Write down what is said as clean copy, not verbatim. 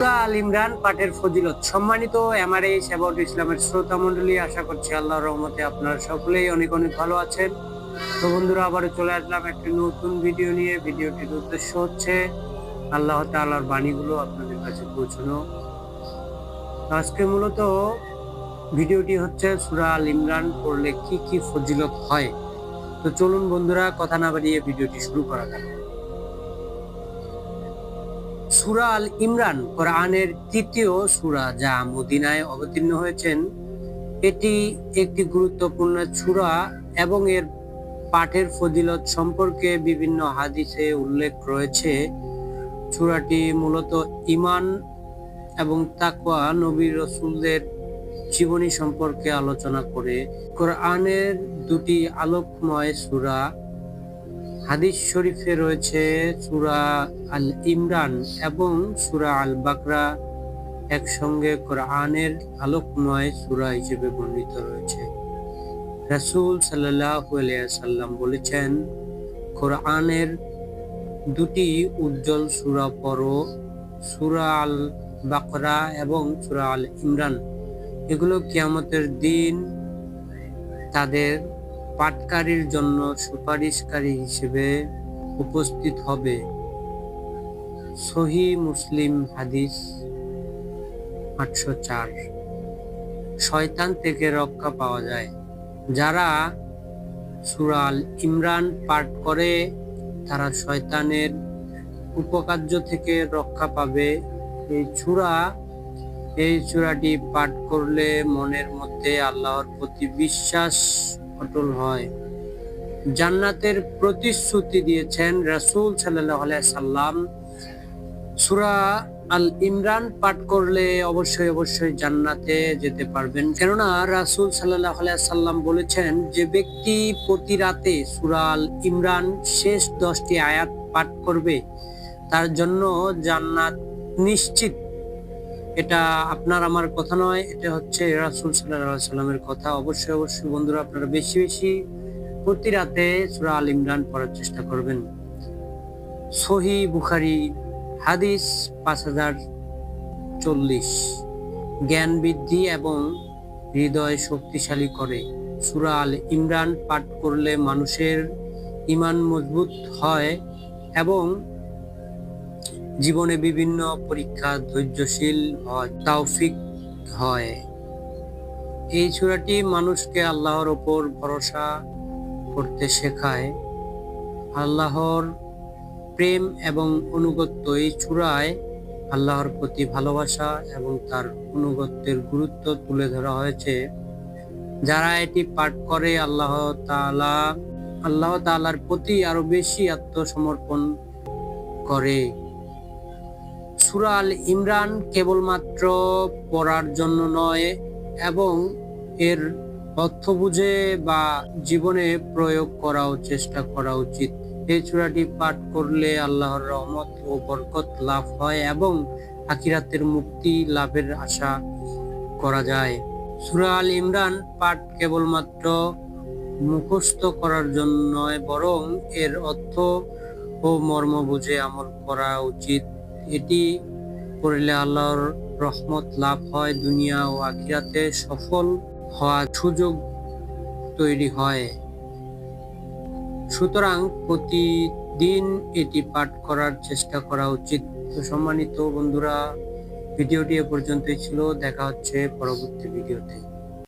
সূরা আল ইমরান পাঠের ফজিলত। সম্মানিত এমআরএস অ্যাবাউট ইসলামের শ্রোতা মণ্ডলী, আশা করছি আল্লাহর রহমতে আপনারা সকলেই অনেক অনেক ভালো আছেন। তো বন্ধুরা, আবারও চলে আসলাম একটি নতুন ভিডিও নিয়ে। ভিডিওটির উদ্দেশ্য হচ্ছে আল্লাহ তাআলার বাণীগুলো আপনাদের কাছে পৌঁছানো। আজকে মূলত ভিডিওটি হচ্ছে সূরা আল ইমরান পড়লে কি কি ফজিলত হয়। তো চলুন বন্ধুরা, কথা না বাড়িয়ে ভিডিওটি শুরু করা যাক। সূরা আল ইমরান কোরআনের তৃতীয় সূরা, যা মদিনায় অবতীর্ণ হয়েছেন। এটি একটি গুরুত্বপূর্ণ সূরা এবং এর পাঠের ফজিলত সম্পর্কে বিভিন্ন হাদিসে উল্লেখ রয়েছে। সূরাটি মূলত ঈমান এবং তাকওয়া, নবী রাসূলদের জীবনী সম্পর্কে আলোচনা করে। কোরআনের দুটি আলোকময় সূরা। হাদিস শরীফে রয়েছে সূরা আল ইমরান এবং সূরা আল বাকরা একসঙ্গে কোরআনের আলোকময় সূরা হিসেবে বর্ণিত রয়েছে। রাসূল সাল্লাল্লাহু আলাইহি ওয়াসাল্লাম বলেছেন, কোরআনের দুটি উজ্জ্বল সূরা পড়ো, সূরা আল বাকরা এবং সূরা আল ইমরান। এগুলো কিয়ামতের দিন তাদের পাঠকারীর জন্য সুপারিশকারী হিসেবে উপস্থিত হবে। সহিহ মুসলিম হাদিস 804। শয়তান থেকে রক্ষা পাওয়া যায়। যারা সূরা আল ইমরান পাঠ করে তারা শয়তানের উপকার্য থেকে রক্ষা পাবে। এই সূরাটি পাঠ করলে মনের মধ্যে আল্লাহর প্রতি বিশ্বাস অটল হয়। জান্নাতের প্রতিশ্রুতি দিয়েছেন রাসূল সাল্লাল্লাহু আলাইহি সাল্লাম। সূরা আল ইমরান পাঠ করলে অবশ্যই জান্নাতে যেতে পারবেন, কেননা রাসূল সাল্লাল্লাহু আলাইহি সাল্লাম বলেছেন, যে ব্যক্তি প্রতি রাতে সূরা আল ইমরান শেষ 10টি আয়াত পাঠ করবে তার জন্য জান্নাত নিশ্চিত। এটা আপনার আমার কথা নয়, এটা হচ্ছে রাসূল সাল্লাল্লাহু আলাইহি সাল্লামের কথা। অবশ্যই বন্ধুরা, আপনারা বেশি বেশি প্রতি রাতে সূরা আল ইমরান পড়ার চেষ্টা করবেন। সহিহ বুখারী হাদিস 5040। জ্ঞান বৃদ্ধি এবং হৃদয় শক্তিশালী করে। সূরা আল ইমরান পাঠ করলে মানুষের ঈমান মজবুত হয় এবং জীবনে বিভিন্ন পরীক্ষা ধৈর্যশীল হয়, তৌফিক হয়। এই সূরাটি মানুষকে আল্লাহর ওপর ভরসা করতে শেখায়। আল্লাহর প্রেম এবং অনুগত্য। এই সূরায় আল্লাহর প্রতি ভালোবাসা এবং তার অনুগত্যের গুরুত্ব তুলে ধরা হয়েছে। যারা এটি পাঠ করে আল্লাহ তাআলার প্রতি আরো বেশি আত্মসমর্পণ করে। সূরা আল ইমরান কেবলমাত্র পড়ার জন্য নয়, এবং এর অর্থ বুঝে বা জীবনে প্রয়োগ করাও চেষ্টা করা উচিত। এই সূরাটি পাঠ করলে আল্লাহর রহমত ও বরকত লাভ হয় এবং আখিরাতের মুক্তি লাভের আশা করা যায়। সূরা আল ইমরান পাঠ কেবলমাত্র মুখস্থ করার জন্য নয়, বরং এর অর্থ ও মর্ম বুঝে আমল করা উচিত। এটি পড়লে আল্লাহর রহমত লাভ হয়, দুনিয়া ও আখিরাতে সফল হওয়ার সুযোগ তৈরি হয়। সুতরাং প্রতিদিন এটি পাঠ করার চেষ্টা করা উচিত। তো সম্মানিত বন্ধুরা, ভিডিওটি এ পর্যন্তই ছিল। দেখা হচ্ছে পরবর্তী ভিডিওতে।